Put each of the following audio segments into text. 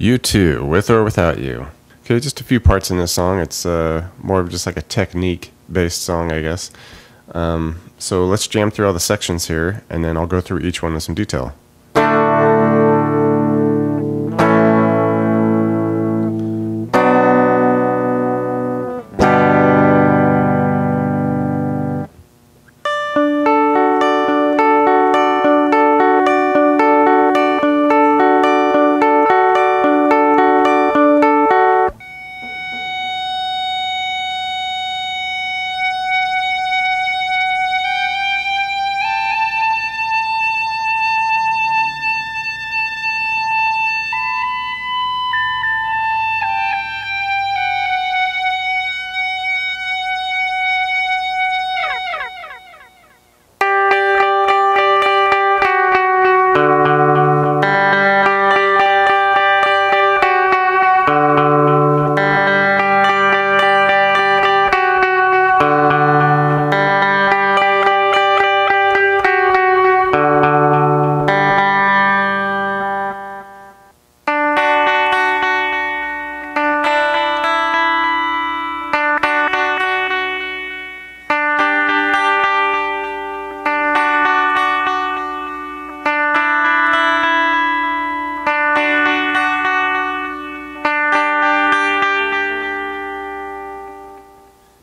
You Too, With or Without You. Okay, just a few parts in this song. It's more of just like a technique-based song, I guess. So let's jam through all the sections here, and then I'll go through each one in some detail.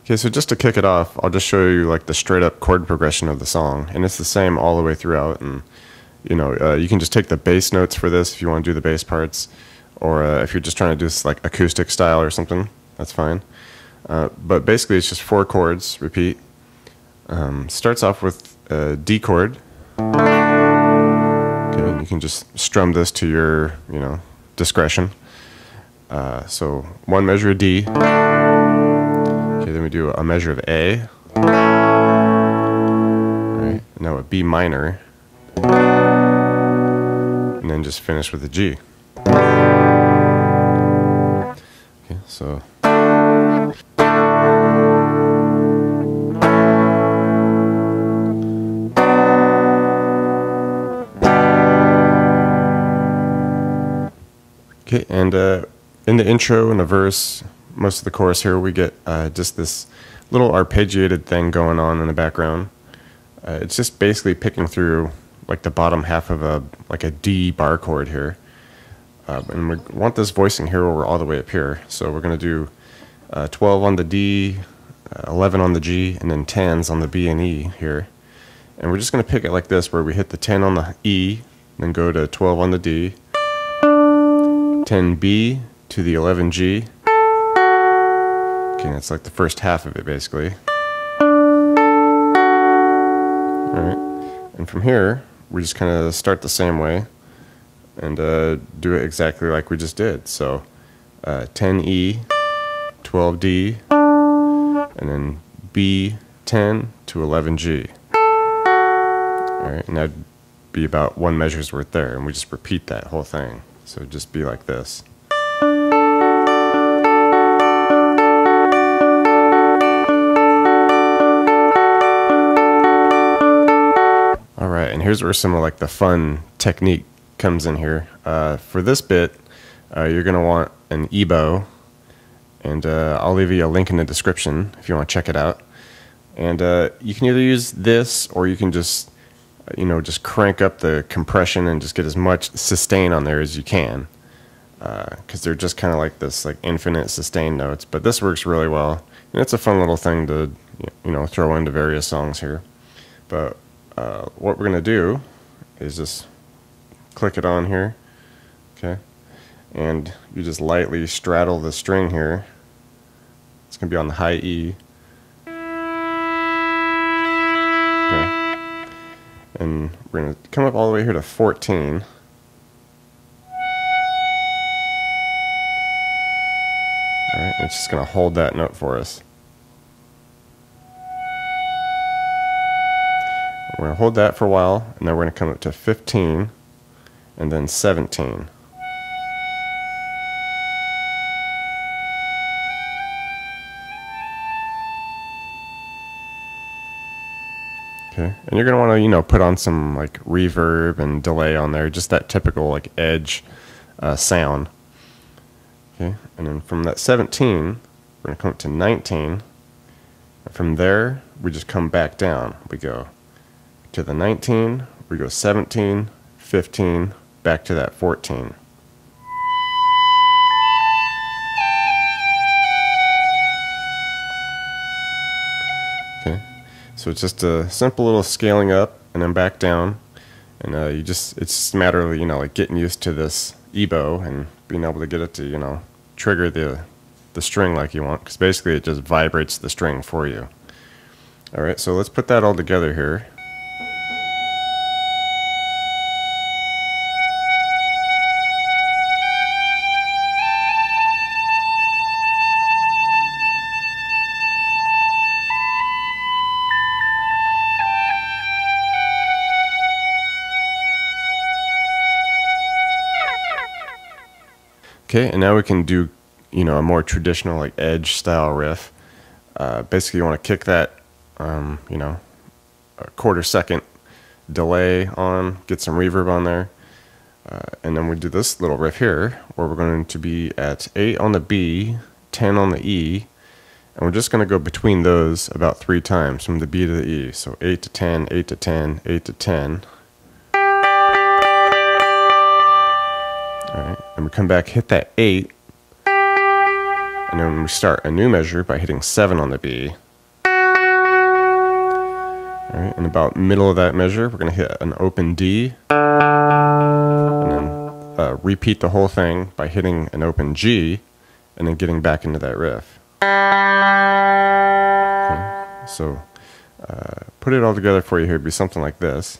Okay, so just to kick it off, I'll just show you like the straight up chord progression of the song, and it's the same all the way throughout. And you can just take the bass notes for this if you want to do the bass parts, or if you're just trying to do this like acoustic style or something, that's fine. But basically, it's just 4 chords. Repeat. Starts off with a D chord. Okay, and you can just strum this to your discretion. So 1 measure of D. Okay, then we do a measure of A. Alright, now a B minor. And then just finish with a G. Okay, so. Okay, and in the intro and the verse, most of the chorus here, we get just this little arpeggiated thing going on in the background. It's just basically picking through like the bottom half of a D bar chord here. And we want this voicing here over all the way up here. So we're going to do 12 on the D, 11 on the G, and then 10s on the B and E here. And we're just going to pick it like this, where we hit the 10 on the E, then go to 12 on the D, 10B to the 11G. Okay, that's like the first half of it, basically. Alright, and from here, we just kind of start the same way and do it exactly like we just did. So 10E, 12D, and then B10 to 11G. Alright, and that'd be about 1 measure's worth there, and we just repeat that whole thing. So it'd just be like this. Alright, and here's where some of like the fun technique comes in here. For this bit, you're going to want an Ebow, and I'll leave you a link in the description if you want to check it out. And you can either use this, or you can just just crank up the compression and just get as much sustain on there as you can, because they're just kind of like this like infinite sustain notes. But this works really well, and it's a fun little thing to throw into various songs here. But what we're going to do is just click it on here, okay, and you just lightly straddle the string here. It's going to be on the high E, okay, and we're going to come up all the way here to 14. Alright, it's just going to hold that note for us. We're going to hold that for a while, and then we're going to come up to 15, and then 17. Okay, and you're going to want to, put on some like reverb and delay on there, just that typical like edge sound. Okay, and then from that 17, we're going to come up to 19. And from there, we just come back down. We go to the 19, we go 17, 15, back to that 14. Okay, so it's just a simple little scaling up and then back down. And it's just a matter of, like getting used to this Ebow and being able to get it to, trigger the string like you want, because basically it just vibrates the string for you. Alright, so let's put that all together here. Okay, and now we can do, a more traditional like edge style riff. Basically, you want to kick that, a quarter second delay on, get some reverb on there, and then we do this little riff here, where we're going to be at 8 on the B, 10 on the E, and we're just going to go between those about 3 times from the B to the E. So 8 to 10, 8 to 10, 8 to 10. Alright, and we come back, hit that 8, and then we start a new measure by hitting 7 on the B. Alright, and about middle of that measure, we're going to hit an open D, and then repeat the whole thing by hitting an open G, and then getting back into that riff. Okay, so put it all together for you here, it'd be something like this.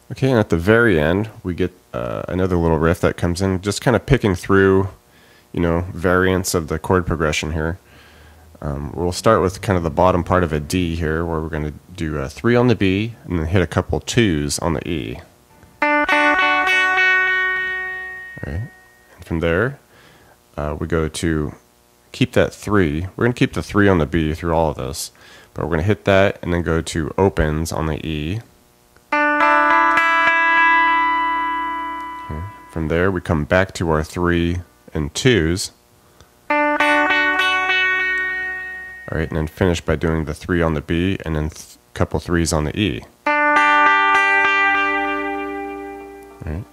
Okay, and at the very end, we get another little riff that comes in, just kind of picking through, variants of the chord progression here. We'll start with kind of the bottom part of a D here, where we're going to do a 3 on the B, and then hit a couple 2s on the E. Alright, and from there, we go to keep that 3. We're going to keep the 3 on the B through all of this, but we're going to hit that, and then go to opens on the E. From there, we come back to our 3 and 2s. Alright, and then finish by doing the 3 on the B and then a couple 3s on the E. Alright,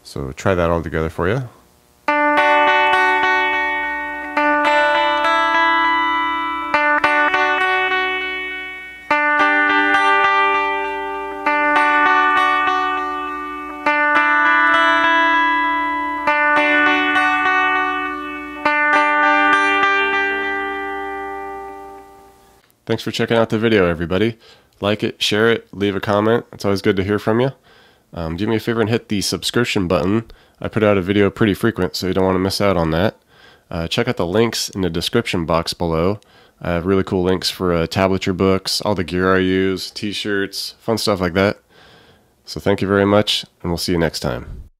so try that all together for you. Thanks for checking out the video, everybody. Like it, share it, leave a comment. It's always good to hear from you. Do me a favor and hit the subscription button. I put out a video pretty frequent, so you don't want to miss out on that. Check out the links in the description box below. I have really cool links for tablature books, all the gear I use, t-shirts, fun stuff like that. So thank you very much, and we'll see you next time.